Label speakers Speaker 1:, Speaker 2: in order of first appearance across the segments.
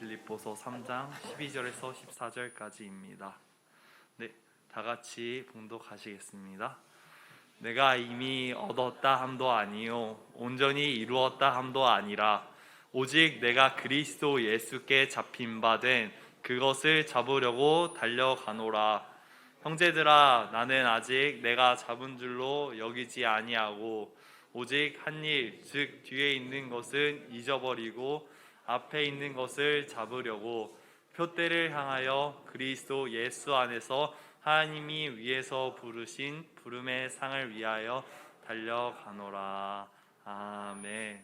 Speaker 1: 빌립보서 3장 12절에서 14절까지입니다. 네, 다 같이 봉독하시겠습니다. 내가 이미 얻었다 함도 아니요 온전히 이루었다 함도 아니라 오직 내가 그리스도 예수께 잡힌 바 된 그것을 잡으려고 달려가노라. 형제들아, 나는 아직 내가 잡은 줄로 여기지 아니하고 오직 한 일, 즉 뒤에 있는 것은 잊어버리고 앞에 있는 것을 잡으려고 표대를 향하여 그리스도 예수 안에서 하나님이 위에서 부르신 부름의 상을 위하여 달려가노라. 아멘.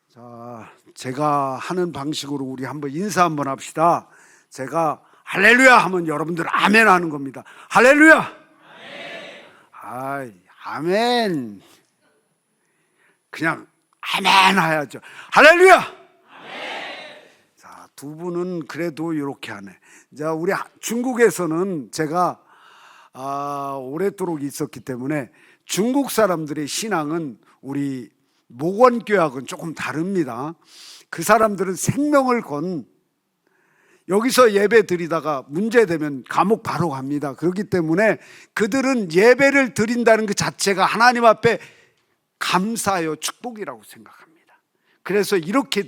Speaker 2: 자, 제가 하는 방식으로 우리 한번 인사 한번 합시다. 제가 할렐루야 하면 여러분들 아멘 하는 겁니다. 할렐루야. 아멘. 아멘. 그냥 아멘 해야죠. 할렐루야. 자, 두 분은 그래도 이렇게 하네. 자, 우리 중국에서는 제가 오랫도록 있었기 때문에 중국 사람들의 신앙은 우리 목원교회하고는 조금 다릅니다. 그 사람들은 생명을 건 여기서 예배 드리다가 문제되면 감옥 바로 갑니다. 그렇기 때문에 그들은 예배를 드린다는 그 자체가 하나님 앞에 감사요 축복이라고 생각합니다. 그래서 이렇게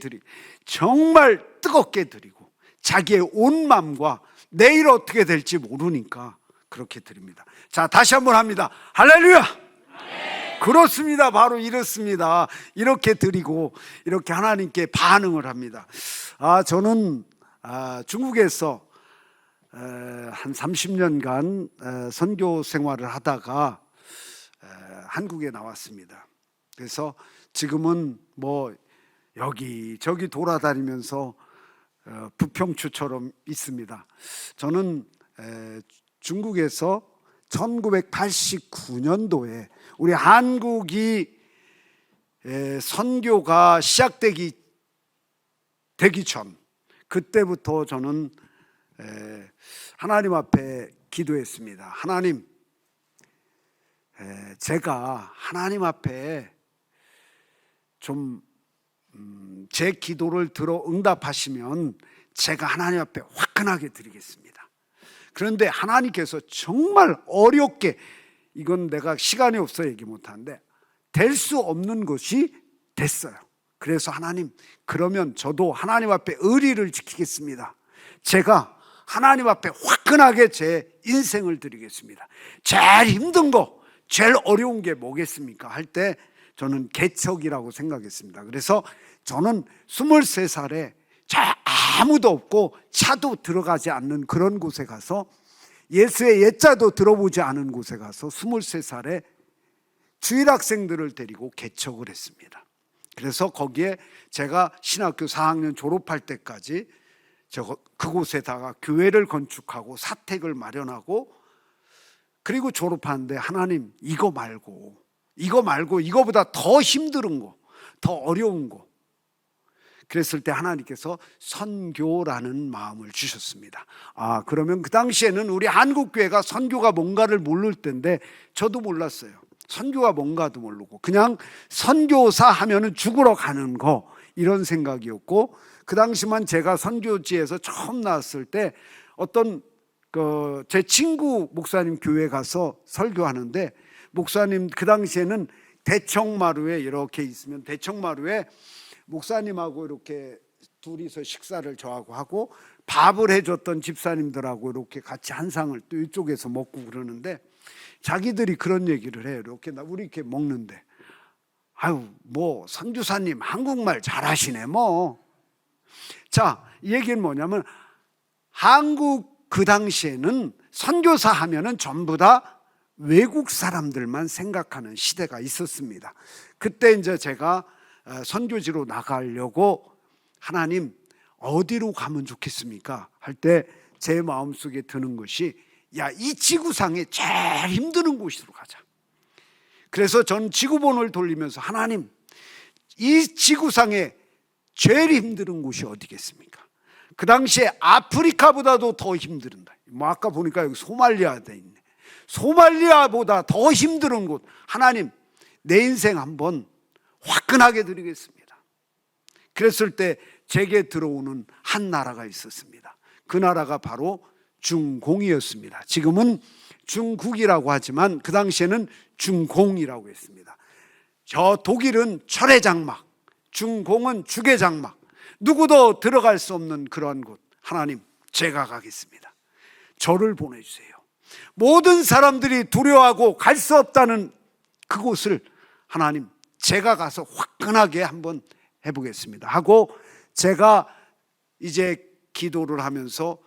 Speaker 2: 정말 뜨겁게 드리고 자기의 온 마음과 내일 어떻게 될지 모르니까 그렇게 드립니다. 자, 다시 한번 합니다. 할렐루야. 그렇습니다. 바로 이렇습니다. 이렇게 드리고 이렇게 하나님께 반응을 합니다. 저는 중국에서 한 30년간 선교 생활을 하다가 한국에 나왔습니다. 그래서 지금은 뭐 여기저기 돌아다니면서 부평추처럼 있습니다. 저는 중국에서 1989년도에 우리 한국이 선교가 시작되기 전 그때부터 저는 하나님 앞에 기도했습니다. 하나님, 제가 하나님 앞에 좀 제 기도를 들어 응답하시면 제가 하나님 앞에 화끈하게 드리겠습니다. 그런데 하나님께서 정말 어렵게, 이건 내가 시간이 없어 얘기 못하는데 될 수 없는 것이 됐어요. 그래서 하나님, 그러면 저도 하나님 앞에 의리를 지키겠습니다. 제가 하나님 앞에 화끈하게 제 인생을 드리겠습니다. 제일 힘든 거, 제일 어려운 게 뭐겠습니까? 할 때 저는 개척이라고 생각했습니다. 그래서 저는 23살에 아무도 없고 차도 들어가지 않는 그런 곳에 가서, 예수의 예자도 들어보지 않은 곳에 가서 23살에 주일학생들을 데리고 개척을 했습니다. 그래서 거기에 제가 신학교 4학년 졸업할 때까지 그곳에다가 교회를 건축하고 사택을 마련하고, 그리고 졸업하는데 하나님, 이거 말고 이거보다 더 힘든 거, 더 어려운 거. 그랬을 때 하나님께서 선교라는 마음을 주셨습니다. 그러면 그 당시에는 우리 한국교회가 선교가 뭔가를 모를 때인데 저도 몰랐어요. 선교가 뭔가도 모르고 그냥 선교사 하면은 죽으러 가는 거, 이런 생각이었고, 그 당시만 제가 선교지에서 처음 나왔을 때 어떤 제 친구 목사님 교회 가서 설교하는데, 목사님 그 당시에는 대청마루에 이렇게 있으면 대청마루에 목사님하고 이렇게 둘이서 식사를 저하고 하고 밥을 해줬던 집사님들하고 이렇게 같이 한 상을 또 이쪽에서 먹고 그러는데, 자기들이 그런 얘기를 해요. 이렇게 우리 이렇게 먹는데, 뭐 선교사님 한국말 잘하시네 뭐. 자, 이 얘기는 뭐냐면, 한국 그 당시에는 선교사 하면은 전부 다 외국 사람들만 생각하는 시대가 있었습니다. 그때 이제 제가 선교지로 나가려고, 하나님 어디로 가면 좋겠습니까? 할 때 제 마음속에 드는 것이, 이 지구상에 제일 힘든 곳으로 가자. 그래서 전 지구본을 돌리면서, 하나님, 이 지구상에 제일 힘든 곳이 어디겠습니까? 그 당시에 아프리카보다도 더 힘들다. 뭐 아까 보니까 여기 소말리아 돼 있네. 소말리아보다 더 힘든 곳, 하나님, 내 인생 한번 화끈하게 드리겠습니다. 그랬을 때 제게 들어오는 한 나라가 있었습니다. 그 나라가 바로 중공이었습니다. 지금은 중국이라고 하지만 그 당시에는 중공이라고 했습니다. 저 독일은 철의 장막, 중공은 죽의 장막, 누구도 들어갈 수 없는 그러한 곳. 하나님, 제가 가겠습니다. 저를 보내주세요. 모든 사람들이 두려워하고 갈 수 없다는 그곳을 하나님, 제가 가서 화끈하게 한번 해보겠습니다 하고 제가 이제 기도를 하면서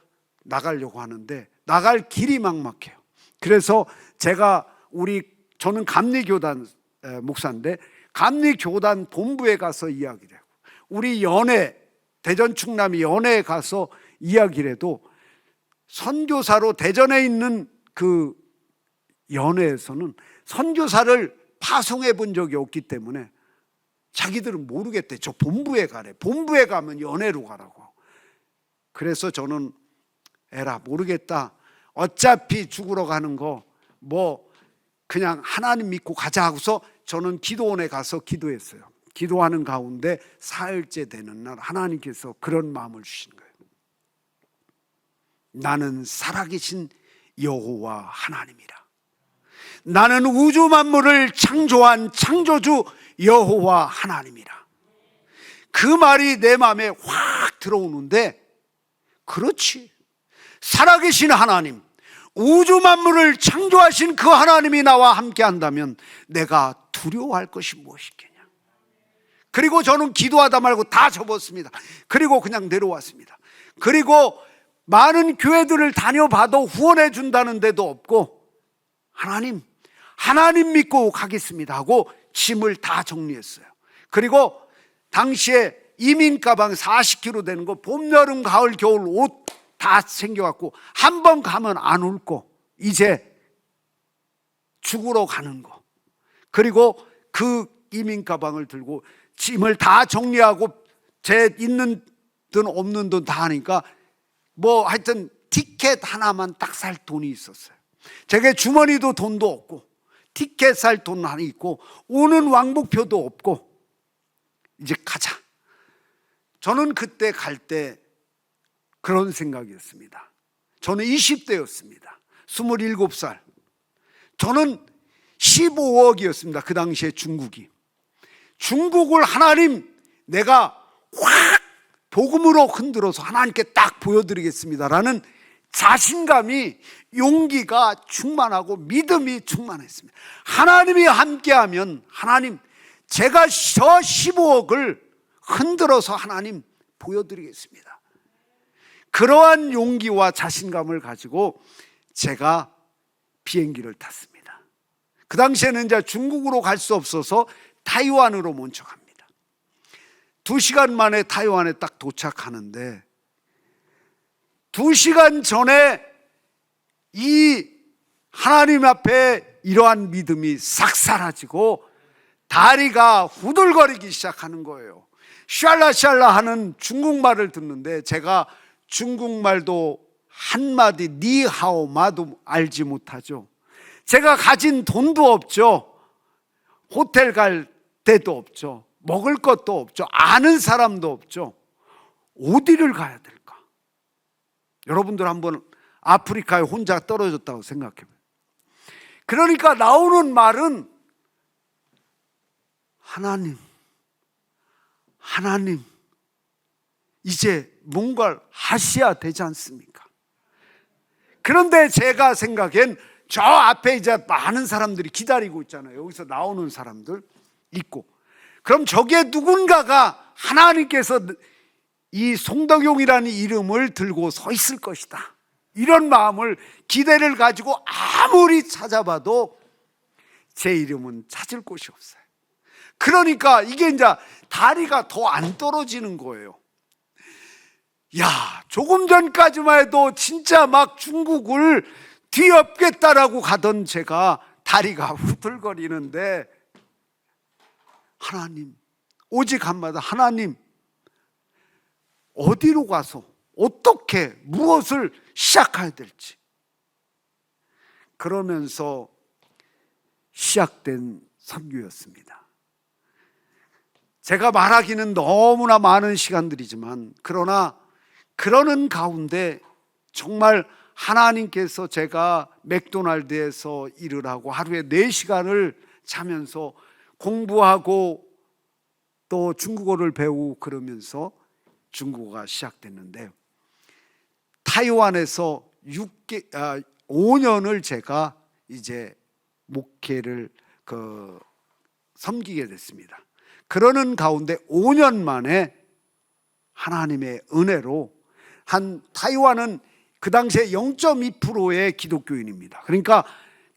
Speaker 2: 나가려고 하는데 나갈 길이 막막해요. 그래서 저는 감리교단 목사인데 감리교단 본부에 가서 이야기를 하고 우리 연회, 대전 충남이 연회에 가서 이야기를 해도 선교사로 대전에 있는 그 연회에서는 선교사를 파송해 본 적이 없기 때문에 자기들은 모르겠대. 저 본부에 가래. 본부에 가면 연회로 가라고. 그래서 저는 에라 모르겠다. 어차피 죽으러 가는 거 뭐 그냥 하나님 믿고 가자 하고서 저는 기도원에 가서 기도했어요. 기도하는 가운데 사흘째 되는 날 하나님께서 그런 마음을 주신 거예요. 나는 살아계신 여호와 하나님이라. 나는 우주 만물을 창조한 창조주 여호와 하나님이라. 그 말이 내 마음에 확 들어오는데, 그렇지, 살아계신 하나님, 우주 만물을 창조하신 그 하나님이 나와 함께 한다면 내가 두려워할 것이 무엇이겠냐. 그리고 저는 기도하다 말고 다 접었습니다. 그리고 그냥 내려왔습니다. 그리고 많은 교회들을 다녀봐도 후원해 준다는 데도 없고 하나님 믿고 가겠습니다 하고 짐을 다 정리했어요. 그리고 당시에 이민 가방 40kg 되는 거 봄, 여름, 가을, 겨울 옷 다 챙겨갖고 한 번 가면 안 올 거, 이제 죽으러 가는 거, 그리고 그 이민 가방을 들고 짐을 다 정리하고 제 있는 돈 없는 돈 다 하니까 뭐 하여튼 티켓 하나만 딱 살 돈이 있었어요. 제게 주머니도 돈도 없고 티켓 살 돈 하나 있고 오는 왕복표도 없고 이제 가자. 저는 그때 갈 때 그런 생각이었습니다. 저는 20대였습니다. 27살. 저는 15억이었습니다. 그 당시에 중국을 하나님, 내가 확 복음으로 흔들어서 하나님께 딱 보여드리겠습니다라는 자신감이, 용기가 충만하고 믿음이 충만했습니다. 하나님이 함께하면 하나님, 제가 저 15억을 흔들어서 하나님 보여드리겠습니다. 그러한 용기와 자신감을 가지고 제가 비행기를 탔습니다. 그 당시에는 이제 중국으로 갈 수 없어서 타이완으로 먼저 갑니다. 2시간 만에 타이완에 딱 도착하는데 2시간 전에 이 하나님 앞에 이러한 믿음이 싹 사라지고 다리가 후들거리기 시작하는 거예요. 샬라샬라 하는 중국말을 듣는데 제가 중국말도 한마디 니하오 마도 알지 못하죠. 제가 가진 돈도 없죠. 호텔 갈 데도 없죠. 먹을 것도 없죠. 아는 사람도 없죠. 어디를 가야 될까? 여러분들 한번 아프리카에 혼자 떨어졌다고 생각해봐요. 그러니까 나오는 말은 하나님, 이제 뭔가를 하셔야 되지 않습니까? 그런데 제가 생각엔 저 앞에 이제 많은 사람들이 기다리고 있잖아요. 여기서 나오는 사람들 있고, 그럼 저기에 누군가가 하나님께서 이 송덕용이라는 이름을 들고 서 있을 것이다, 이런 마음을, 기대를 가지고 아무리 찾아봐도 제 이름은 찾을 곳이 없어요. 그러니까 이게 이제 다리가 더 안 떨어지는 거예요. 야, 조금 전까지만 해도 진짜 막 중국을 뒤엎겠다라고 가던 제가 다리가 후들거리는데, 하나님, 오직 한마디, 하나님, 어디로 가서 어떻게 무엇을 시작해야 될지. 그러면서 시작된 선교였습니다. 제가 말하기는 너무나 많은 시간들이지만, 그러나 그러는 가운데 정말 하나님께서 제가 맥도날드에서 일을 하고 하루에 4시간을 자면서 공부하고 또 중국어를 배우고 그러면서 중국어가 시작됐는데, 타이완에서 5년을 제가 이제 목회를 섬기게 됐습니다. 그러는 가운데 5년 만에 하나님의 은혜로 타이완은 그 당시에 0.2%의 기독교인입니다. 그러니까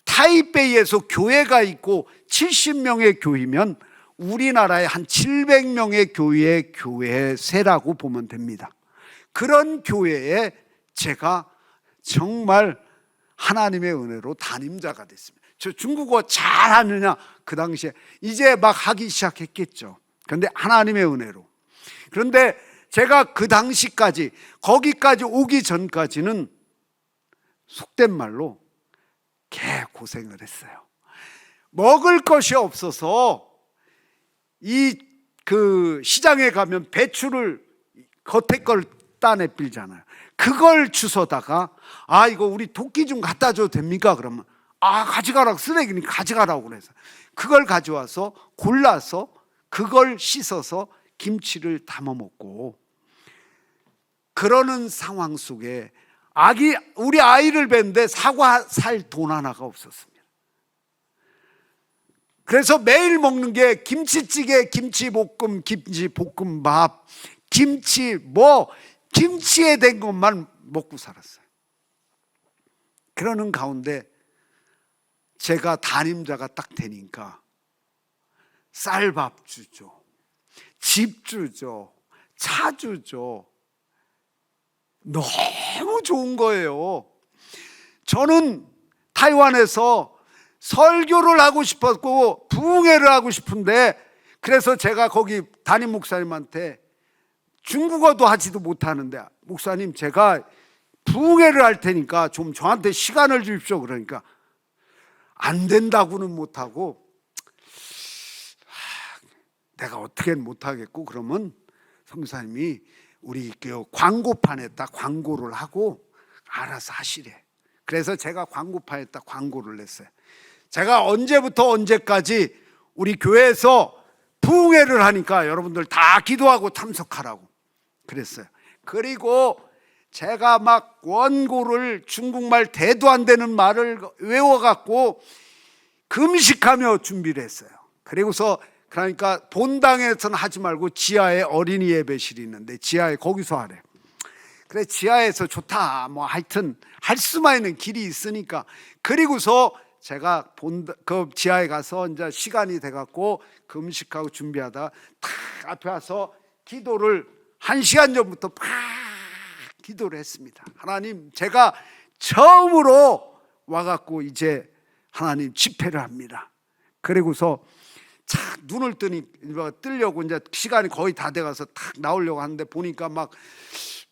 Speaker 2: 타이베이에서 교회가 있고 70명의 교회면 우리나라의 한 700명의 교회의 교회 세라고 보면 됩니다. 그런 교회에 제가 정말 하나님의 은혜로 담임자가 됐습니다. 저 중국어 잘하느냐? 그 당시에 이제 막 하기 시작했겠죠. 그런데 하나님의 은혜로. 그런데 제가 그 당시까지, 거기까지 오기 전까지는 속된 말로 개고생을 했어요. 먹을 것이 없어서 시장에 가면 배추를 겉에 걸 따내 빌잖아요. 그걸 주워다가 이거 우리 토끼 좀 갖다 줘도 됩니까? 그러면 가져가라고, 쓰레기니 가져가라고 그래서 그걸 가져와서 골라서 그걸 씻어서 김치를 담아 먹고, 그러는 상황 속에 우리 아이를 뵀는데 사과 살 돈 하나가 없었습니다. 그래서 매일 먹는 게 김치찌개, 김치볶음, 김치볶음밥, 김치에 된 것만 먹고 살았어요. 그러는 가운데 제가 담임자가 딱 되니까 쌀밥 주죠, 집 주죠, 차 주죠. 너무 좋은 거예요. 저는 타이완에서 설교를 하고 싶었고 부흥회를 하고 싶은데, 그래서 제가 거기 담임 목사님한테 중국어도 하지도 못하는데, 목사님 제가 부흥회를 할 테니까 좀 저한테 시간을 주십시오. 그러니까 안 된다고는 못하고, 내가 어떻게는 못하겠고, 그러면 성사님이 우리 광고판에다 광고를 하고 알아서 하시래. 그래서 제가 광고판에다 광고를 냈어요. 제가 언제부터 언제까지 우리 교회에서 부흥회를 하니까 여러분들 다 기도하고 참석하라고 그랬어요. 그리고 제가 막 원고를 중국말 대도 안 되는 말을 외워갖고 금식하며 준비를 했어요. 그리고서 그러니까 본당에서는 하지 말고 지하에 어린이 예배실이 있는데 지하에 거기서 하래. 그래, 지하에서 좋다. 뭐 하여튼 할 수만 있는 길이 있으니까. 그리고서 제가 그 지하에 가서 이제 시간이 돼갖고 금식하고 준비하다 탁 앞에 와서 기도를 1시간 전부터 팍 기도를 했습니다. 하나님, 제가 처음으로 와갖고 이제 하나님 집회를 합니다. 그리고서 착 눈을 뜨려고 이제 시간이 거의 다 돼가서 탁 나오려고 하는데 보니까 막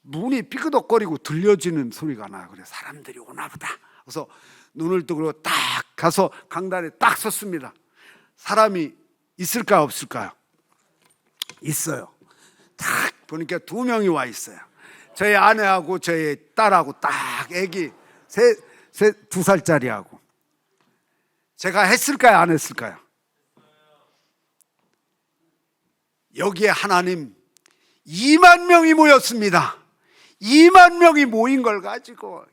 Speaker 2: 문이 삐그덕거리고 들려지는 소리가 나요. 그래, 사람들이 오나 보다. 그래서 눈을 뜨고 딱 가서 강단에 딱 섰습니다. 사람이 있을까요, 없을까요? 있어요. 딱 보니까 2명이 와 있어요. 저희 아내하고 저희 딸하고 딱 애기 2살짜리하고. 제가 했을까요, 안 했을까요? 여기에 하나님 2만 명이 모였습니다. 2만 명이 모인 걸 가지고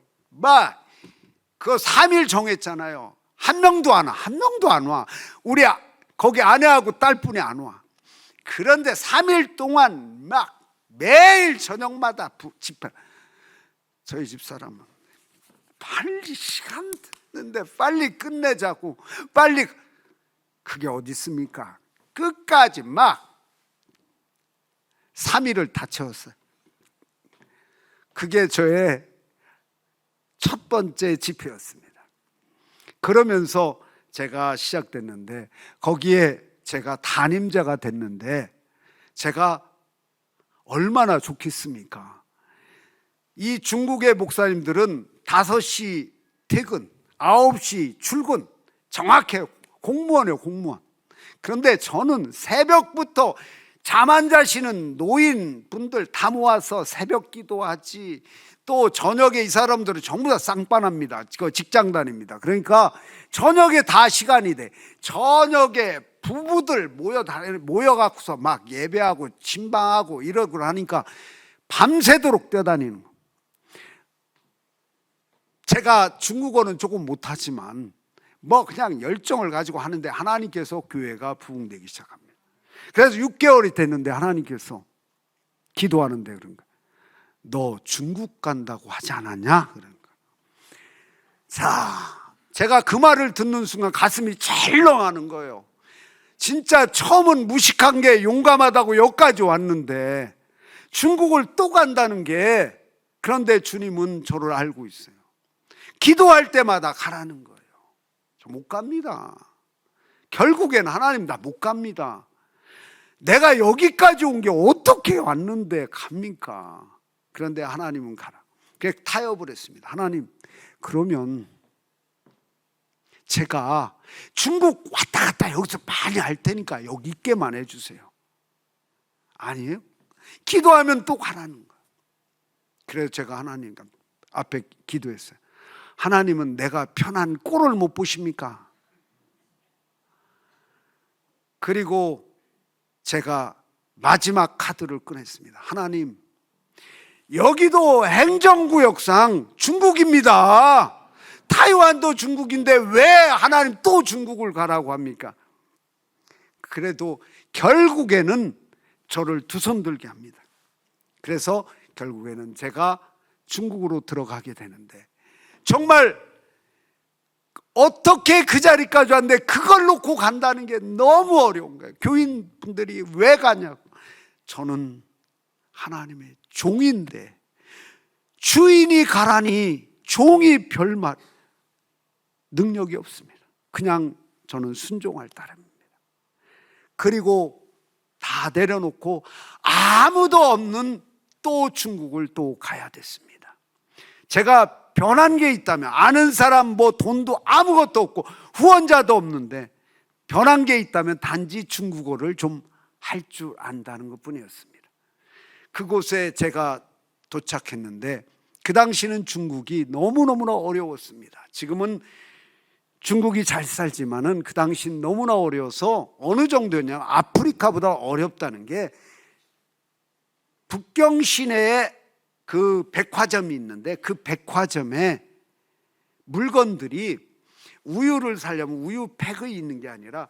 Speaker 2: 그 3일 정했잖아요. 한 명도 안 와. 우리 거기 아내하고 딸뿐이 안 와. 그런데 3일 동안 막 매일 저녁마다 집회. 저희 집사람은 빨리 시간 됐는데 빨리 끝내자고, 빨리. 그게 어디 있습니까? 끝까지 막 3일을 다 채웠어요. 그게 저의 첫 번째 집회였습니다. 그러면서 제가 시작됐는데, 거기에 제가 담임자가 됐는데 제가 얼마나 좋겠습니까? 이 중국의 목사님들은 5시 퇴근, 9시 출근, 정확해요. 공무원이에요, 공무원. 그런데 저는 새벽부터 잠 안 자시는 노인 분들 다 모아서 새벽 기도하지. 또 저녁에 이 사람들은 전부 다 쌍판합니다. 직장 다닙니다. 그러니까 저녁에 다 시간이 돼. 저녁에 부부들 모여갖고서 막 예배하고 침방하고 이러고 하니까 밤새도록 뛰어다니는 거. 제가 중국어는 조금 못하지만 뭐 그냥 열정을 가지고 하는데 하나님께서 교회가 부흥되기 시작합니다. 그래서 6개월이 됐는데 하나님께서 기도하는데 그런 거야. 너 중국 간다고 하지 않았냐? 그런 거야. 자, 제가 그 말을 듣는 순간 가슴이 철렁하는 거예요. 진짜 처음은 무식한 게 용감하다고 여기까지 왔는데 중국을 또 간다는 게, 그런데 주님은 저를 알고 있어요. 기도할 때마다 가라는 거예요. 저 못 갑니다. 결국엔 하나님 나 못 갑니다. 내가 여기까지 온 게 어떻게 왔는데 갑니까? 그런데 하나님은 가라. 그래서 타협을 했습니다. 하나님, 그러면 제가 중국 왔다 갔다 여기서 많이 할 테니까 여기 있게만 해주세요. 아니에요? 기도하면 또 가라는 거예요. 그래서 제가 하나님 앞에 기도했어요. 하나님은 내가 편한 꼴을 못 보십니까? 그리고 제가 마지막 카드를 꺼냈습니다. 하나님, 여기도 행정구역상 중국입니다. 타이완도 중국인데 왜 하나님 또 중국을 가라고 합니까? 그래도 결국에는 저를 두 손 들게 합니다. 그래서 결국에는 제가 중국으로 들어가게 되는데, 정말 어떻게 그 자리까지 왔는데 그걸 놓고 간다는 게 너무 어려운 거예요. 교인분들이 왜 가냐고. 저는 하나님의 종인데 주인이 가라니 종이 별말 능력이 없습니다. 그냥 저는 순종할 따름입니다. 그리고 다 내려놓고 아무도 없는 또 중국을 또 가야 됐습니다. 제가 변한 게 있다면, 아는 사람 뭐 돈도 아무것도 없고 후원자도 없는데 변한 게 있다면 단지 중국어를 좀 할 줄 안다는 것뿐이었습니다. 그곳에 제가 도착했는데 그 당시는 중국이 너무너무나 어려웠습니다. 지금은 중국이 잘 살지만은 그 당시는 너무나 어려워서 어느 정도였냐면 아프리카보다 어렵다는 게, 북경 시내에 그 백화점이 있는데 그 백화점에 물건들이 우유를 사려면 우유팩이 있는 게 아니라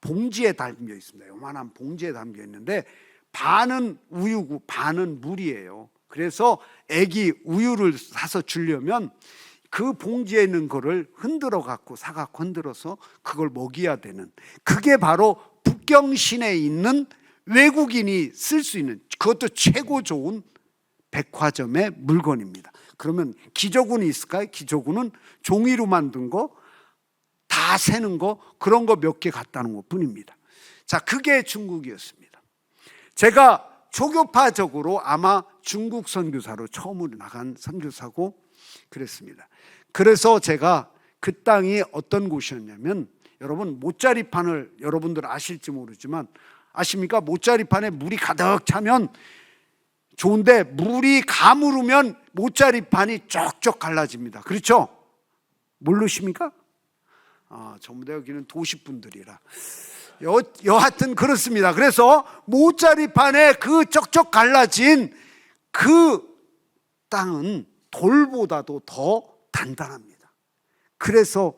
Speaker 2: 봉지에 담겨 있습니다. 요만한 봉지에 담겨 있는데 반은 우유고 반은 물이에요. 그래서 애기 우유를 사서 주려면 그 봉지에 있는 거를 흔들어 갖고 사갖고 흔들어서 그걸 먹여야 되는, 그게 바로 북경 시내에 있는 외국인이 쓸 수 있는, 그것도 최고 좋은 백화점의 물건입니다. 그러면 기저군이 있을까요? 기저군은 종이로 만든 거, 다 세는 거, 그런 거 몇 개 갖다는 것 뿐입니다. 자, 그게 중국이었습니다. 제가 조교파적으로 아마 중국 선교사로 처음으로 나간 선교사고 그랬습니다. 그래서 제가 그 땅이 어떤 곳이었냐면, 여러분 모짜리판을 여러분들 아실지 모르지만 아십니까? 모짜리판에 물이 가득 차면 좋은데 물이 가무르면 모짜리판이 쪽쪽 갈라집니다. 그렇죠? 모르십니까? 전부 다 여기는 도시분들이라 여하튼 그렇습니다. 그래서 모짜리판에 그 쩍쩍 갈라진 그 땅은 돌보다도 더 단단합니다. 그래서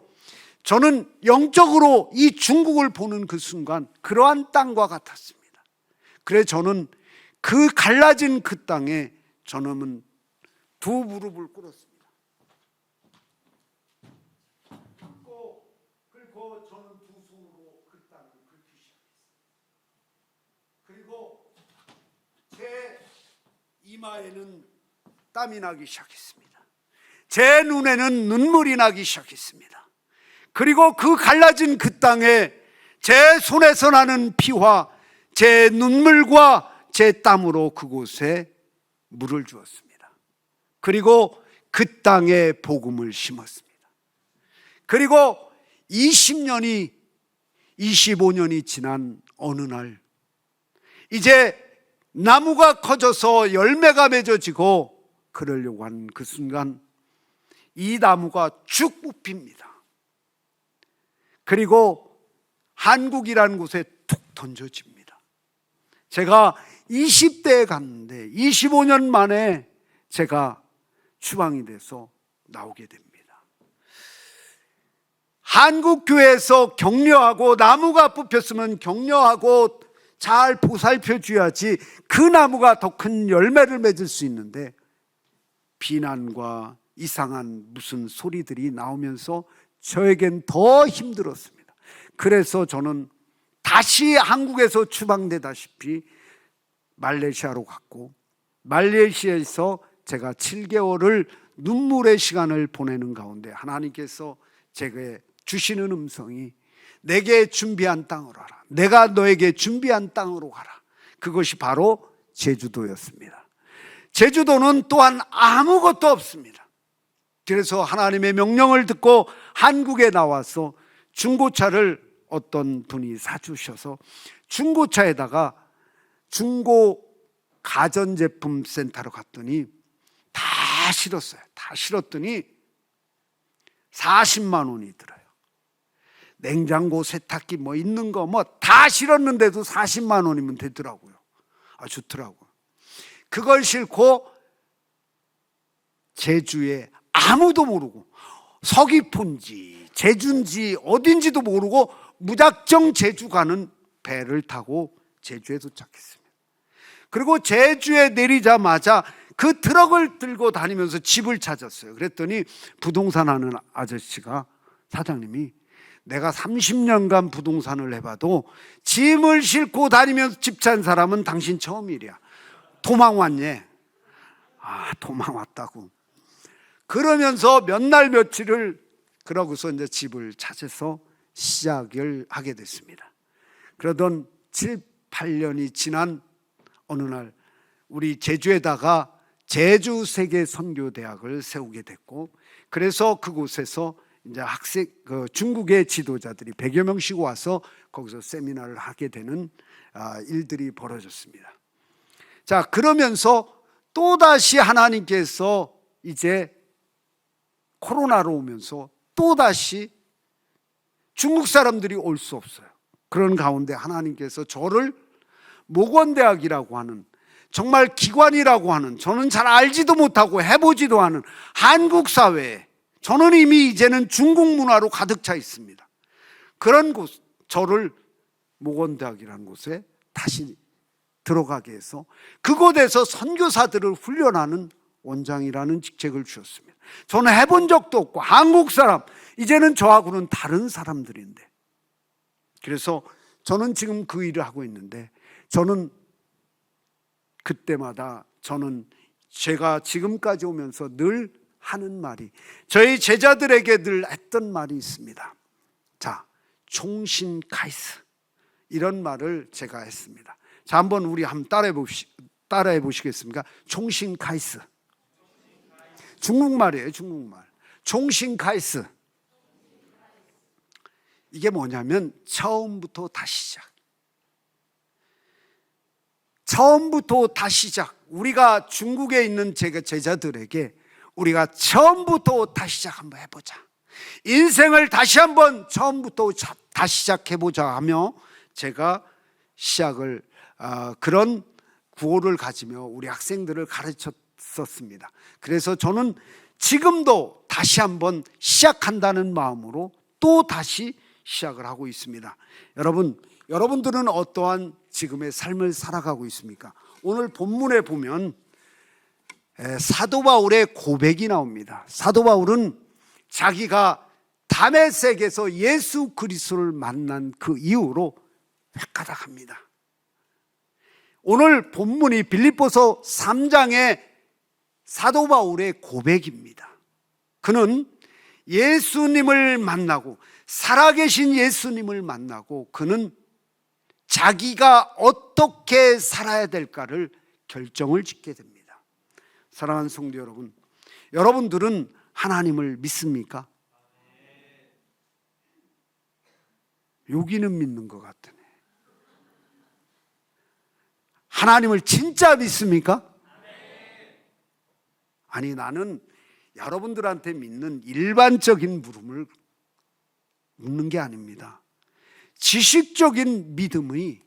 Speaker 2: 저는 영적으로 이 중국을 보는 그 순간 그러한 땅과 같았습니다. 그래서 저는 그 갈라진 그 땅에 저놈은 두 무릎을 꿇었습니다. 그리고 저는 두 손으로 그 땅을 긁기 시작했습니다. 그리고 제 이마에는 땀이 나기 시작했습니다. 제 눈에는 눈물이 나기 시작했습니다. 그리고 그 갈라진 그 땅에 제 손에서 나는 피와 제 눈물과 제 땀으로 그곳에 물을 주었습니다. 그리고 그 땅에 복음을 심었습니다. 그리고 20년이 25년이 지난 어느 날 이제 나무가 커져서 열매가 맺어지고 그러려고 하는 그 순간 이 나무가 쭉 뽑힙니다. 그리고 한국이라는 곳에 툭 던져집니다. 제가 20대에 갔는데 25년 만에 제가 추방이 돼서 나오게 됩니다. 한국교회에서 격려하고 나무가 뽑혔으면 격려하고 잘 보살펴 줘야지 그 나무가 더 큰 열매를 맺을 수 있는데 비난과 이상한 무슨 소리들이 나오면서 저에겐 더 힘들었습니다. 그래서 저는 다시 한국에서 추방되다시피 말레이시아로 갔고 말레이시아에서 제가 7개월을 눈물의 시간을 보내는 가운데 하나님께서 제게 주시는 음성이 내게 준비한 땅으로 가라. 내가 너에게 준비한 땅으로 가라. 그것이 바로 제주도였습니다. 제주도는 또한 아무것도 없습니다. 그래서 하나님의 명령을 듣고 한국에 나와서 중고차를 어떤 분이 사주셔서 중고차에다가 중고 가전제품 센터로 갔더니 다 실었어요. 다 실었더니 40만 원이 들어요. 냉장고, 세탁기 뭐 있는 거 뭐 다 실었는데도 40만 원이면 되더라고요. 좋더라고요. 그걸 싣고 제주에 아무도 모르고 서귀포인지 제주인지 어딘지도 모르고 무작정 제주 가는 배를 타고 제주에 도착했습니다. 그리고 제주에 내리자마자 그 트럭을 들고 다니면서 집을 찾았어요. 그랬더니 부동산 하는 아저씨가, 사장님이 내가 30년간 부동산을 해봐도 짐을 싣고 다니면서 집 찾은 사람은 당신 처음이랴. 도망 왔니? 도망 왔다고. 그러면서 몇 날 며칠을 그러고서 이제 집을 찾아서 시작을 하게 됐습니다. 그러던 7, 8년이 지난 어느 날 우리 제주에다가 제주세계선교대학을 세우게 됐고, 그래서 그곳에서 이제 학생, 중국의 지도자들이 100여 명씩 와서 거기서 세미나를 하게 되는 일들이 벌어졌습니다. 자, 그러면서 또다시 하나님께서 이제 코로나로 오면서 또다시 중국 사람들이 올 수 없어요. 그런 가운데 하나님께서 저를 목원대학이라고 하는, 정말 기관이라고 하는, 저는 잘 알지도 못하고 해보지도 않은 한국 사회에, 저는 이미 이제는 중국 문화로 가득 차 있습니다. 그런 곳, 저를 목원대학이라는 곳에 다시 들어가게 해서 그곳에서 선교사들을 훈련하는 원장이라는 직책을 주셨습니다. 저는 해본 적도 없고 한국 사람, 이제는 저하고는 다른 사람들인데, 그래서 저는 지금 그 일을 하고 있는데, 저는 그때마다 저는 제가 지금까지 오면서 늘 하는 말이, 저희 제자들에게 늘 했던 말이 있습니다. 자, 총신카이스, 이런 말을 제가 했습니다. 자, 한번 우리 한번 따라해 보시겠습니까? 총신카이스. 중국말이에요, 중국말. 총신카이스. 이게 뭐냐면 처음부터 다시 시작. 처음부터 다시 시작. 우리가 중국에 있는 제자들에게 우리가 처음부터 다시 시작 한번 해보자. 인생을 다시 한번 처음부터 다시 시작해보자 하며 제가 시작을 그런 구호를 가지며 우리 학생들을 가르쳤었습니다. 그래서 저는 지금도 다시 한번 시작한다는 마음으로 또 다시 시작을 하고 있습니다. 여러분들은 어떠한 지금의 삶을 살아가고 있습니까? 오늘 본문에 보면 사도 바울의 고백이 나옵니다. 사도 바울은 자기가 다메섹에서 예수 그리스도를 만난 그 이후로 획가닥합니다. 오늘 본문이 빌립보서 3장의 사도 바울의 고백입니다. 그는 예수님을 만나고, 살아계신 예수님을 만나고, 그는 자기가 어떻게 살아야 될까를 결정을 짓게 됩니다. 사랑하는 성도 여러분, 여러분들은 하나님을 믿습니까? 여기는 믿는 것 같으네. 하나님을 진짜 믿습니까? 아니, 나는 여러분들한테 믿는 일반적인 물음을 묻는 게 아닙니다. 지식적인 믿음의,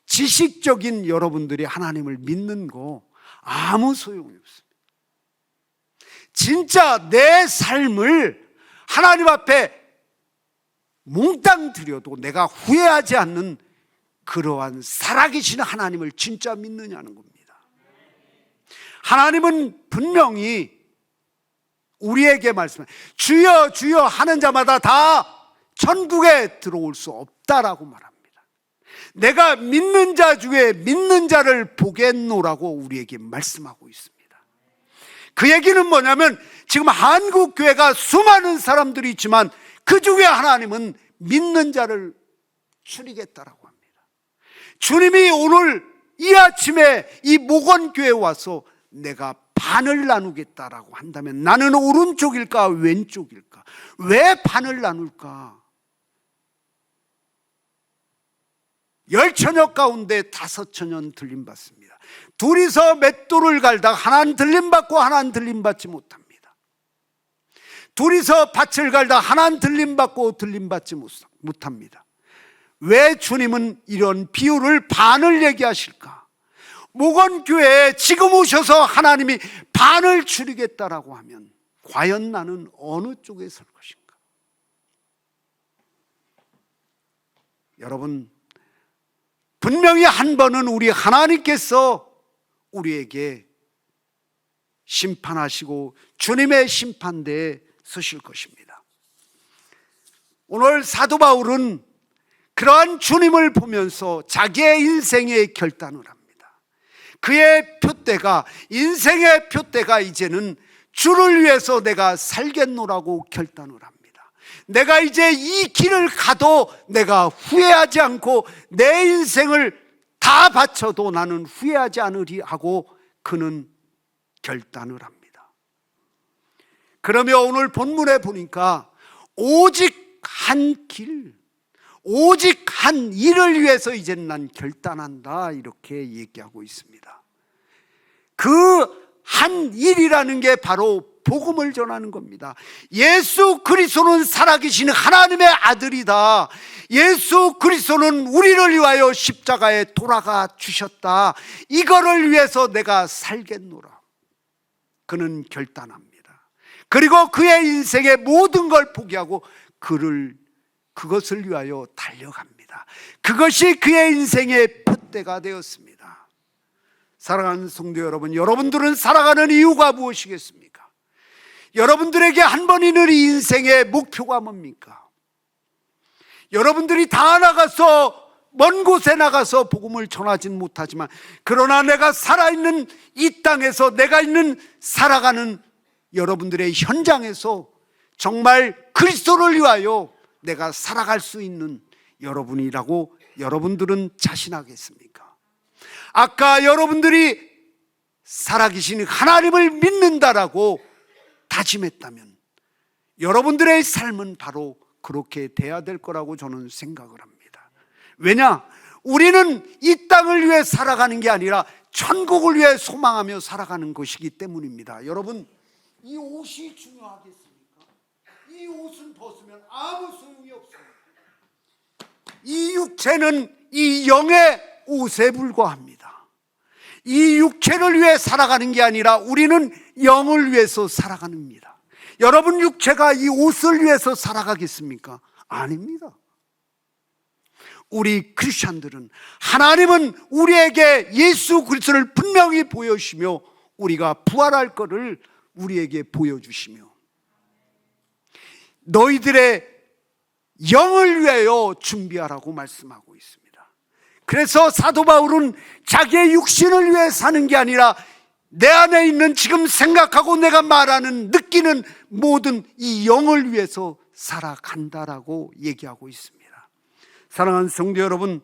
Speaker 2: 지식적인 여러분들이 하나님을 믿는 거 아무 소용이 없습니다. 진짜 내 삶을 하나님 앞에 몽땅 드려도 내가 후회하지 않는 그러한 살아계신 하나님을 진짜 믿느냐는 겁니다. 하나님은 분명히 우리에게 말씀해, 주여 주여 하는 자마다 다 천국에 들어올 수 없다라고 말합니다. 내가 믿는 자 중에 믿는 자를 보겠노라고 우리에게 말씀하고 있습니다. 그 얘기는 뭐냐면, 지금 한국 교회가 수많은 사람들이 있지만 그 중에 하나님은 믿는 자를 추리겠다라고 합니다. 주님이 오늘 이 아침에 이 목원교회에 와서 내가 반을 나누겠다라고 한다면 나는 오른쪽일까 왼쪽일까? 왜 반을 나눌까? 10처녀 가운데 5처녀는 들림받습니다. 둘이서 맷돌을 갈다 하나는 들림받고 하나는 들림받지 못합니다. 둘이서 밭을 갈다 하나는 들림받고 들림받지 못합니다. 왜 주님은 이런 비유를 반을 얘기하실까? 목원교회에 지금 오셔서 하나님이 반을 줄이겠다라고 하면 과연 나는 어느 쪽에 설 것인가? 여러분, 분명히 한 번은 우리 하나님께서 우리에게 심판하시고 주님의 심판대에 서실 것입니다. 오늘 사도 바울은 그러한 주님을 보면서 자기의 인생의 결단을 합니다. 그의 표대가, 인생의 표대가 이제는 주를 위해서 내가 살겠노라고 결단을 합니다. 내가 이제 이 길을 가도 내가 후회하지 않고 내 인생을 다 바쳐도 나는 후회하지 않으리 하고 그는 결단을 합니다. 그러면 오늘 본문에 보니까 오직 한 길, 오직 한 일을 위해서 이제는 난 결단한다, 이렇게 얘기하고 있습니다. 그 한 일이라는 게 바로 복음을 전하는 겁니다. 예수 그리스도는 살아계신 하나님의 아들이다. 예수 그리스도는 우리를 위하여 십자가에 돌아가 주셨다. 이거를 위해서 내가 살겠노라. 그는 결단합니다. 그리고 그의 인생의 모든 걸 포기하고 그것을 위하여 달려갑니다. 그것이 그의 인생의 표대가 되었습니다. 사랑하는 성도 여러분, 여러분들은 살아가는 이유가 무엇이겠습니까? 여러분들에게 한 번 있는 이 인생의 목표가 뭡니까? 여러분들이 다 나가서 먼 곳에 나가서 복음을 전하진 못하지만, 그러나 내가 살아있는 이 땅에서, 내가 있는 살아가는 여러분들의 현장에서 정말 그리스도를 위하여 내가 살아갈 수 있는 여러분이라고 여러분들은 자신하겠습니까? 아까 여러분들이 살아계신 하나님을 믿는다라고 다짐했다면 여러분들의 삶은 바로 그렇게 돼야 될 거라고 저는 생각을 합니다. 왜냐? 우리는 이 땅을 위해 살아가는 게 아니라 천국을 위해 소망하며 살아가는 것이기 때문입니다. 여러분, 이 옷이 중요하겠습니까? 이 옷은 벗으면 아무 소용이 없어요. 이 육체는 이 영의 옷에 불과합니다. 이 육체를 위해 살아가는 게 아니라 우리는 영을 위해서 살아가는 겁니다. 여러분, 육체가 이 옷을 위해서 살아가겠습니까? 아닙니다. 우리 크리스찬들은, 하나님은 우리에게 예수 그리스도를 분명히 보여주시며 우리가 부활할 것을 우리에게 보여주시며 너희들의 영을 위하여 준비하라고 말씀하고 있습니다. 그래서 사도 바울은 자기의 육신을 위해 사는 게 아니라 내 안에 있는 지금 생각하고 내가 말하는, 느끼는 모든 이 영을 위해서 살아간다라고 얘기하고 있습니다. 사랑하는 성도 여러분,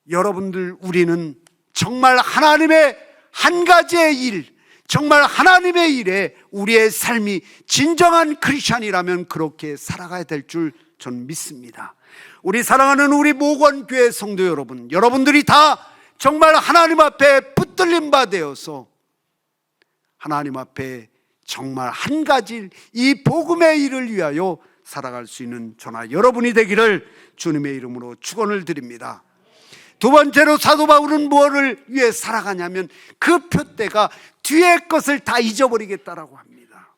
Speaker 2: 여러분들, 우리는 정말 하나님의 한 가지의 일, 정말 하나님의 일에 우리의 삶이 진정한 크리스찬이라면 그렇게 살아가야 될 줄 저는 믿습니다. 우리 사랑하는 우리 목원교회 성도 여러분, 여러분들이 다 정말 하나님 앞에 붙들린 바 되어서 하나님 앞에 정말 한 가지 이 복음의 일을 위하여 살아갈 수 있는 저나 여러분이 되기를 주님의 이름으로 축원을 드립니다. 두 번째로 사도 바울은 무엇을 위해 살아가냐면 그 표대가 뒤의 것을 다 잊어버리겠다라고 합니다.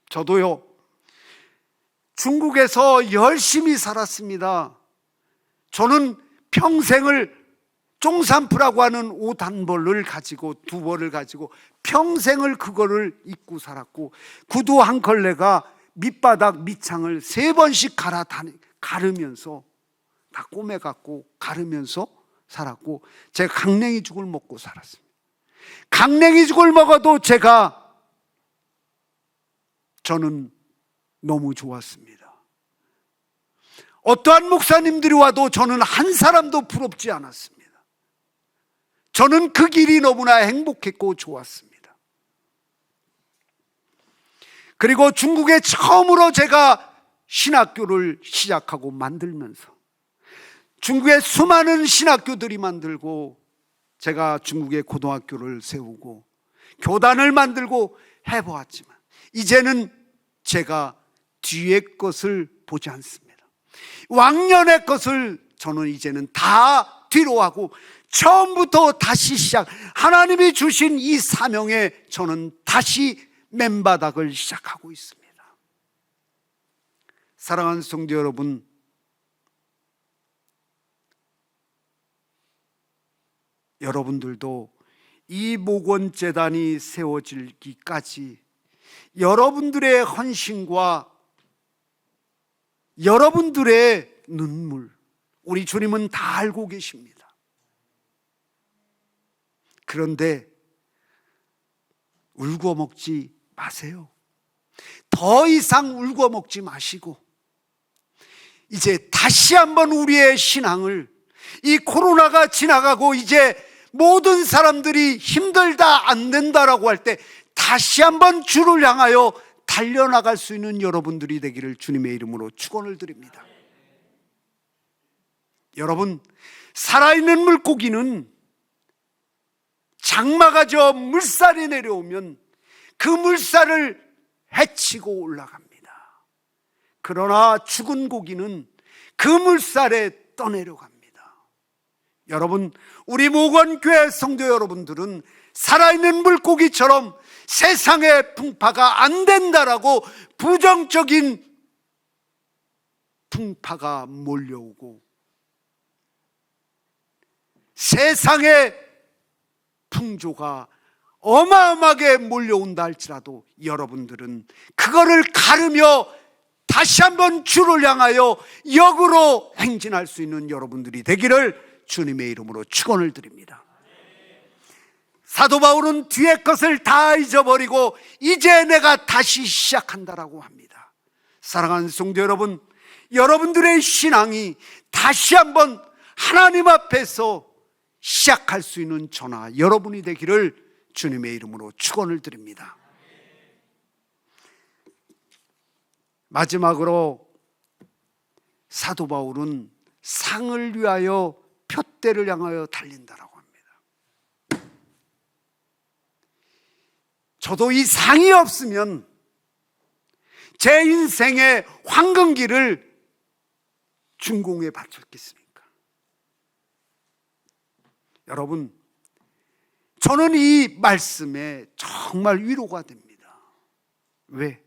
Speaker 2: 저도요, 중국에서 열심히 살았습니다. 저는 평생을 종산프라고 하는 옷 한 벌을 가지고, 두 벌을 가지고 평생을 그거를 입고 살았고, 구두 한 컬레가 밑바닥 밑창을 3번씩 가르면서 다 꼬매갖고 가르면서 살았고, 제가 강냉이죽을 먹고 살았습니다. 강냉이죽을 먹어도 저는 너무 좋았습니다. 어떠한 목사님들이 와도 저는 한 사람도 부럽지 않았습니다. 저는 그 길이 너무나 행복했고 좋았습니다. 그리고 중국에 처음으로 제가 신학교를 시작하고 만들면서 중국에 수많은 신학교들이 만들고, 제가 중국에 고등학교를 세우고 교단을 만들고 해보았지만 이제는 제가 뒤의 것을 보지 않습니다. 왕년의 것을 저는 이제는 다 뒤로 하고 처음부터 다시 시작, 하나님이 주신 이 사명에 저는 다시 맨바닥을 시작하고 있습니다. 사랑하는 성도 여러분, 여러분들도 이 목원재단이 세워지기까지 여러분들의 헌신과 여러분들의 눈물, 우리 주님은 다 알고 계십니다. 그런데 울고 먹지 마세요. 더 이상 울고 먹지 마시고 이제 다시 한번 우리의 신앙을, 이 코로나가 지나가고 이제 모든 사람들이 힘들다, 안 된다라고 할 때 다시 한번 주를 향하여 달려나갈 수 있는 여러분들이 되기를 주님의 이름으로 축원을 드립니다. 여러분, 살아있는 물고기는 장마가 져 물살이 내려오면 그 물살을 헤치고 올라갑니다. 그러나 죽은 고기는 그 물살에 떠내려갑니다. 여러분, 우리 목원교회 성도 여러분들은 살아있는 물고기처럼 세상의 풍파가 안 된다라고 부정적인 풍파가 몰려오고 세상의 풍조가 어마어마하게 몰려온다 할지라도 여러분들은 그거를 가르며 다시 한번 주를 향하여 역으로 행진할 수 있는 여러분들이 되기를 주님의 이름으로 축원을 드립니다. 사도 바울은 뒤의 것을 다 잊어버리고 이제 내가 다시 시작한다라고 합니다. 사랑하는 성도 여러분, 여러분들의 신앙이 다시 한번 하나님 앞에서 시작할 수 있는 저나 여러분이 되기를 주님의 이름으로 축원을 드립니다. 마지막으로 사도 바울은 상을 위하여 표대를 향하여 달린다라고 합니다. 저도 이 상이 없으면 제 인생의 황금기를 중공에 바쳤겠습니까? 여러분, 저는 이 말씀에 정말 위로가 됩니다. 왜?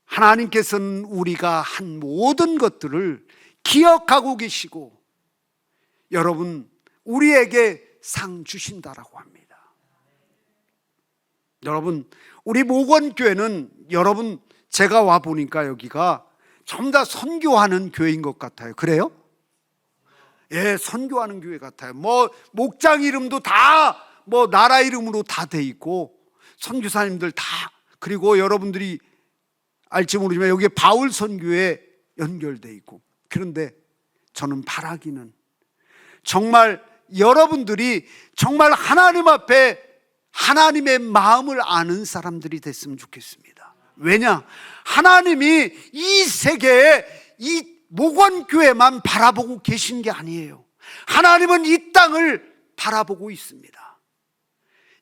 Speaker 2: 하나님께서는 우리가 한 모든 것들을 기억하고 계시고 여러분, 우리에게 상 주신다라고 합니다. 여러분, 우리 목원교회는 여러분, 제가 와 보니까 여기가 전부 다 선교하는 교회인 것 같아요. 그래요? 예, 선교하는 교회 같아요. 목장 이름도 다 나라 이름으로 다 돼 있고 선교사님들 다, 그리고 여러분들이 알지 모르지만 여기에 바울 선교에 연결돼 있고. 그런데 저는 바라기는 정말 여러분들이 정말 하나님 앞에 하나님의 마음을 아는 사람들이 됐으면 좋겠습니다. 왜냐? 하나님이 이 세계에 이 목원교회만 바라보고 계신 게 아니에요. 하나님은 이 땅을 바라보고 있습니다.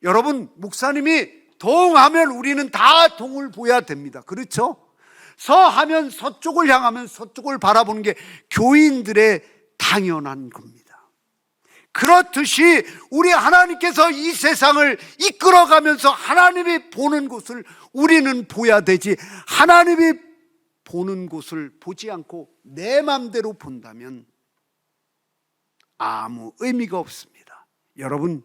Speaker 2: 여러분, 목사님이 동하면 우리는 다 동을 보여야 됩니다. 그렇죠? 서하면 서쪽을 향하면 서쪽을 바라보는 게 교인들의 당연한 겁니다. 그렇듯이 우리 하나님께서 이 세상을 이끌어가면서 하나님이 보는 곳을 우리는 보야 되지, 하나님이 보는 곳을 보지 않고 내 마음대로 본다면 아무 의미가 없습니다. 여러분,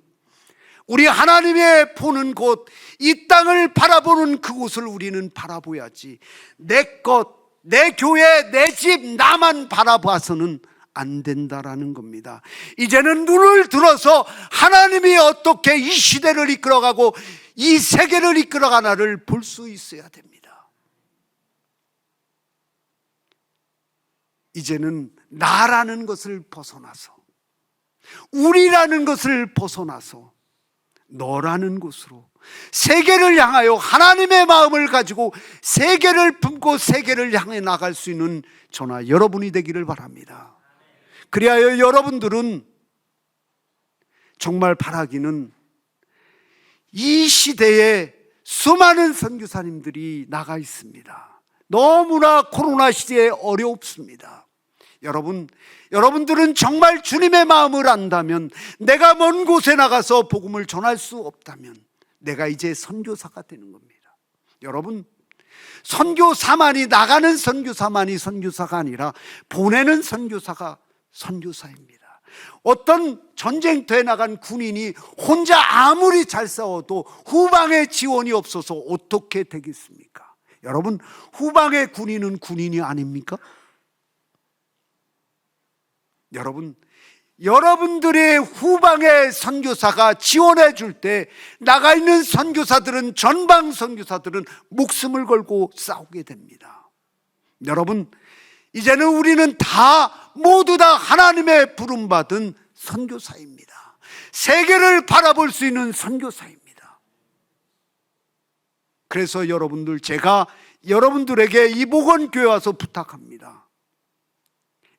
Speaker 2: 우리 하나님의 보는 곳, 이 땅을 바라보는 그곳을 우리는 바라보야지, 내 것, 내 교회, 내 집, 나만 바라봐서는 안 된다라는 겁니다. 이제는 눈을 들어서 하나님이 어떻게 이 시대를 이끌어가고 이 세계를 이끌어가나를 볼 수 있어야 됩니다. 이제는 나라는 것을 벗어나서, 우리라는 것을 벗어나서 너라는 곳으로, 세계를 향하여 하나님의 마음을 가지고 세계를 품고 세계를 향해 나갈 수 있는 저나 여러분이 되기를 바랍니다. 그리하여 여러분들은 정말 바라기는 이 시대에 수많은 선교사님들이 나가 있습니다. 너무나 코로나 시대에 어렵습니다. 여러분들은 정말 주님의 마음을 안다면, 내가 먼 곳에 나가서 복음을 전할 수 없다면 내가 이제 선교사가 되는 겁니다. 여러분, 선교사만이, 나가는 선교사만이 선교사가 아니라 보내는 선교사가 선교사입니다. 어떤 전쟁터에 나간 군인이 혼자 아무리 잘 싸워도 후방에 지원이 없어서 어떻게 되겠습니까? 여러분, 후방의 군인은 군인이 아닙니까? 여러분들의 후방의 선교사가 지원해 줄 때 나가 있는 선교사들은, 전방 선교사들은 목숨을 걸고 싸우게 됩니다. 여러분, 이제는 우리는 모두 다 하나님의 부름받은 선교사입니다. 세계를 바라볼 수 있는 선교사입니다. 그래서 제가 여러분들에게 이 목원교회 와서 부탁합니다.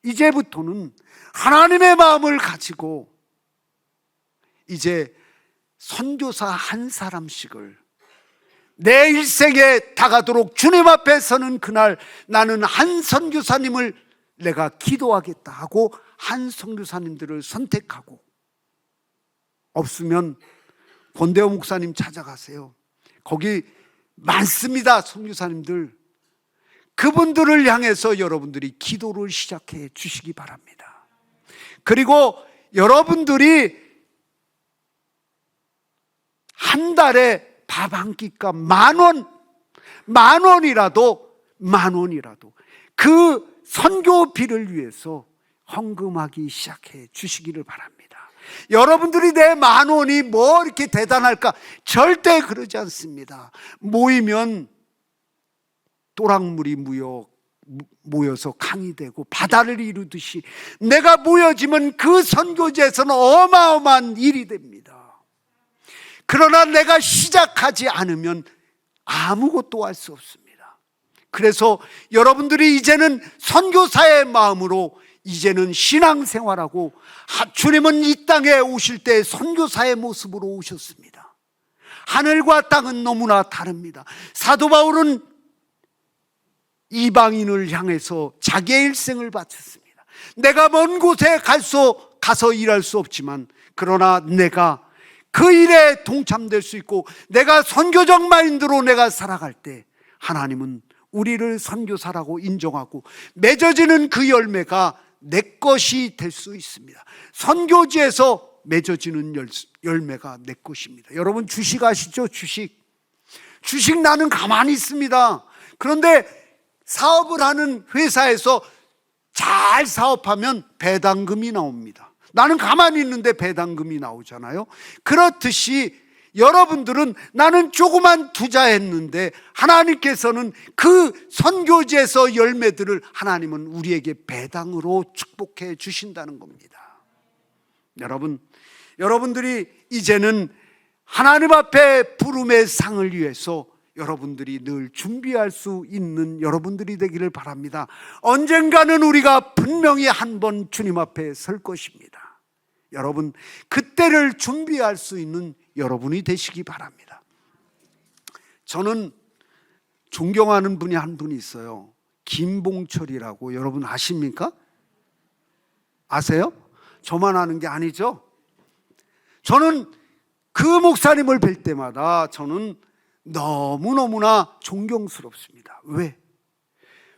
Speaker 2: 이제부터는 하나님의 마음을 가지고 이제 선교사 한 사람씩을 내 일생에 다가도록 주님 앞에 서는 그날, 나는 한 선교사님을 내가 기도하겠다 하고 한 선교사님들을 선택하고, 없으면 권대호 목사님 찾아가세요. 거기 많습니다, 선교사님들. 그분들을 향해서 여러분들이 기도를 시작해 주시기 바랍니다. 그리고 여러분들이 한 달에 밥 한 끼값 만 원이라도 그 선교비를 위해서 헌금하기 시작해 주시기를 바랍니다. 여러분들이 내 만 원이 뭐 이렇게 대단할까? 절대 그러지 않습니다. 모이면 또랑물이 모여서 강이 되고 바다를 이루듯이 내가 모여지면 그 선교지에서는 어마어마한 일이 됩니다. 그러나 내가 시작하지 않으면 아무것도 할 수 없습니다. 그래서 여러분들이 이제는 선교사의 마음으로 이제는 신앙생활하고, 주님은 이 땅에 오실 때 선교사의 모습으로 오셨습니다. 하늘과 땅은 너무나 다릅니다. 사도 바울은 이방인을 향해서 자기의 일생을 바쳤습니다. 내가 먼 곳에 가서 일할 수 없지만, 그러나 내가 그 일에 동참될 수 있고 내가 선교적 마인드로 내가 살아갈 때 하나님은 우리를 선교사라고 인정하고 맺어지는 그 열매가 내 것이 될 수 있습니다. 선교지에서 맺어지는 열매가 내 것입니다. 여러분, 주식 아시죠? 주식 나는 가만히 있습니다. 그런데 사업을 하는 회사에서 잘 사업하면 배당금이 나옵니다. 나는 가만히 있는데 배당금이 나오잖아요. 그렇듯이 여러분들은 나는 조그만 투자했는데 하나님께서는 그 선교지에서 열매들을 하나님은 우리에게 배당으로 축복해 주신다는 겁니다. 여러분들이 이제는 하나님 앞에 부름의 상을 위해서 여러분들이 늘 준비할 수 있는 여러분들이 되기를 바랍니다. 언젠가는 우리가 분명히 한 번 주님 앞에 설 것입니다. 여러분, 그때를 준비할 수 있는 여러분이 되시기 바랍니다. 저는 존경하는 분이 한 분이 있어요. 김봉철이라고. 여러분 아십니까? 아세요? 저만 아는 게 아니죠. 저는 그 목사님을 뵐 때마다 저는 너무너무나 존경스럽습니다.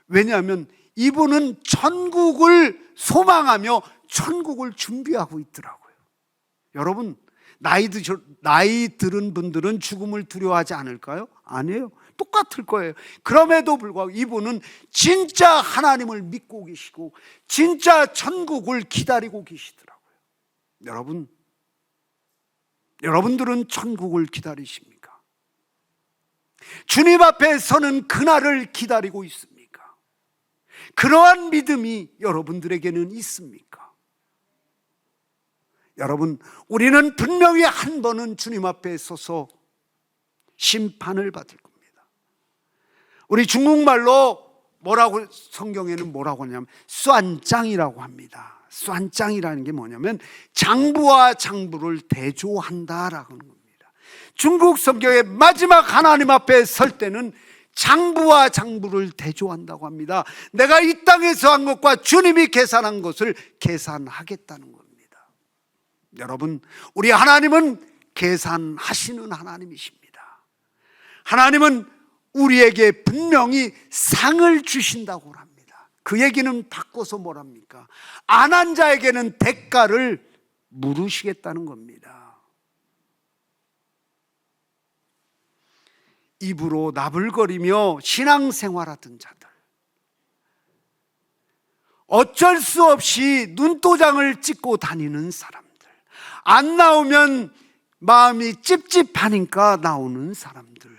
Speaker 2: 왜냐하면 이분은 천국을 소망하며 천국을 준비하고 있더라고요. 여러분, 나이 들은 분들은 죽음을 두려워하지 않을까요? 아니에요. 똑같을 거예요. 그럼에도 불구하고 이분은 진짜 하나님을 믿고 계시고 진짜 천국을 기다리고 계시더라고요. 여러분들은 천국을 기다리십니까? 주님 앞에 서는 그날을 기다리고 있습니까? 그러한 믿음이 여러분들에게는 있습니까? 여러분, 우리는 분명히 한 번은 주님 앞에 서서 심판을 받을 겁니다. 우리 중국말로 성경에는 뭐라고 하냐면 쏘안짱이라고 합니다. 쏘안짱이라는 게 뭐냐면 장부와 장부를 대조한다라는 겁니다. 중국 성경의 마지막 하나님 앞에 설 때는 장부와 장부를 대조한다고 합니다. 내가 이 땅에서 한 것과 주님이 계산한 것을 계산하겠다는 겁니다. 여러분, 우리 하나님은 계산하시는 하나님이십니다. 하나님은 우리에게 분명히 상을 주신다고 합니다. 그 얘기는 바꿔서 뭐랍니까? 안 한 자에게는 대가를 물으시겠다는 겁니다. 입으로 나불거리며 신앙생활하던 자들, 어쩔 수 없이 눈도장을 찍고 다니는 사람들, 안 나오면 마음이 찝찝하니까 나오는 사람들,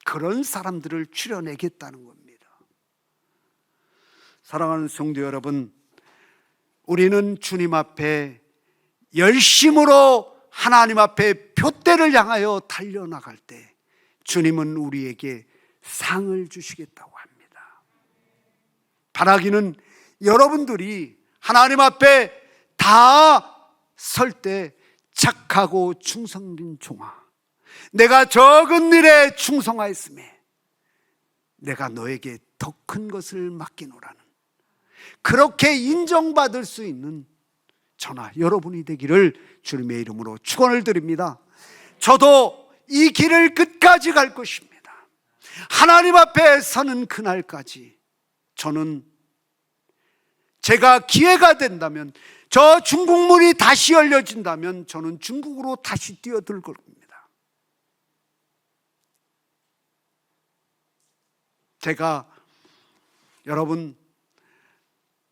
Speaker 2: 그런 사람들을 추려내겠다는 겁니다. 사랑하는 성도 여러분, 우리는 주님 앞에 열심으로 하나님 앞에 푯대를 향하여 달려나갈 때 주님은 우리에게 상을 주시겠다고 합니다. 바라기는 여러분들이 하나님 앞에 다 설 때 착하고 충성된 종아, 내가 적은 일에 충성하였음에 내가 너에게 더 큰 것을 맡기노라는, 그렇게 인정받을 수 있는 저나 여러분이 되기를 주님의 이름으로 축원을 드립니다. 저도 이 길을 끝까지 갈 것입니다. 하나님 앞에 서는 그날까지 저는 제가 기회가 된다면, 저 중국문이 다시 열려진다면 저는 중국으로 다시 뛰어들 겁니다. 여러분,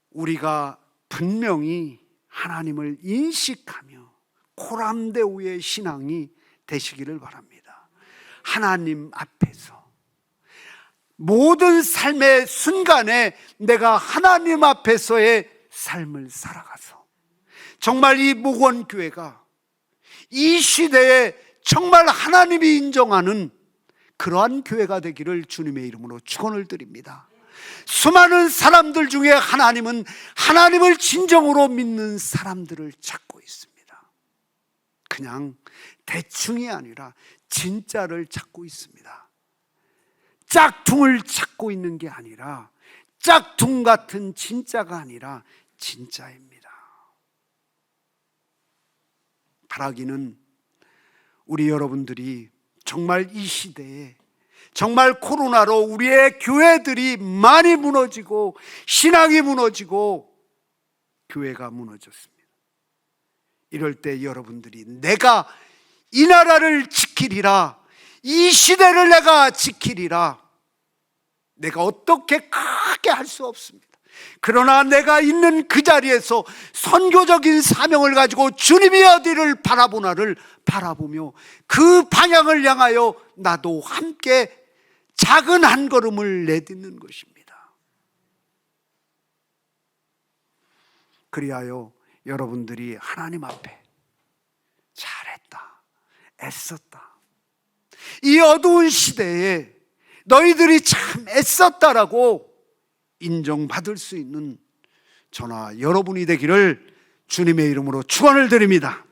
Speaker 2: 우리가 분명히 하나님을 인식하며 코람데우의 신앙이 되시기를 바랍니다. 하나님 앞에서 모든 삶의 순간에 내가 하나님 앞에서의 삶을 살아가서 정말 이 목원교회가 이 시대에 정말 하나님이 인정하는 그러한 교회가 되기를 주님의 이름으로 축원을 드립니다. 수많은 사람들 중에 하나님은 하나님을 진정으로 믿는 사람들을 찾고 있습니다. 그냥 대충이 아니라 진짜를 찾고 있습니다. 짝퉁을 찾고 있는 게 아니라, 짝퉁 같은 진짜가 아니라 진짜입니다. 바라기는 우리 여러분들이 정말 이 시대에 정말 코로나로 우리의 교회들이 많이 무너지고 신앙이 무너지고 교회가 무너졌습니다. 이럴 때 여러분들이 내가 이 나라를 지키리라, 이 시대를 내가 지키리라, 내가 어떻게 크게 할 수 없습니다. 그러나 내가 있는 그 자리에서 선교적인 사명을 가지고 주님이 어디를 바라보나를 바라보며 그 방향을 향하여 나도 함께 작은 한 걸음을 내딛는 것입니다. 그리하여 여러분들이 하나님 앞에 잘했다, 애썼다, 이 어두운 시대에 너희들이 참 애썼다라고 인정받을 수 있는 저나 여러분이 되기를 주님의 이름으로 축원을 드립니다.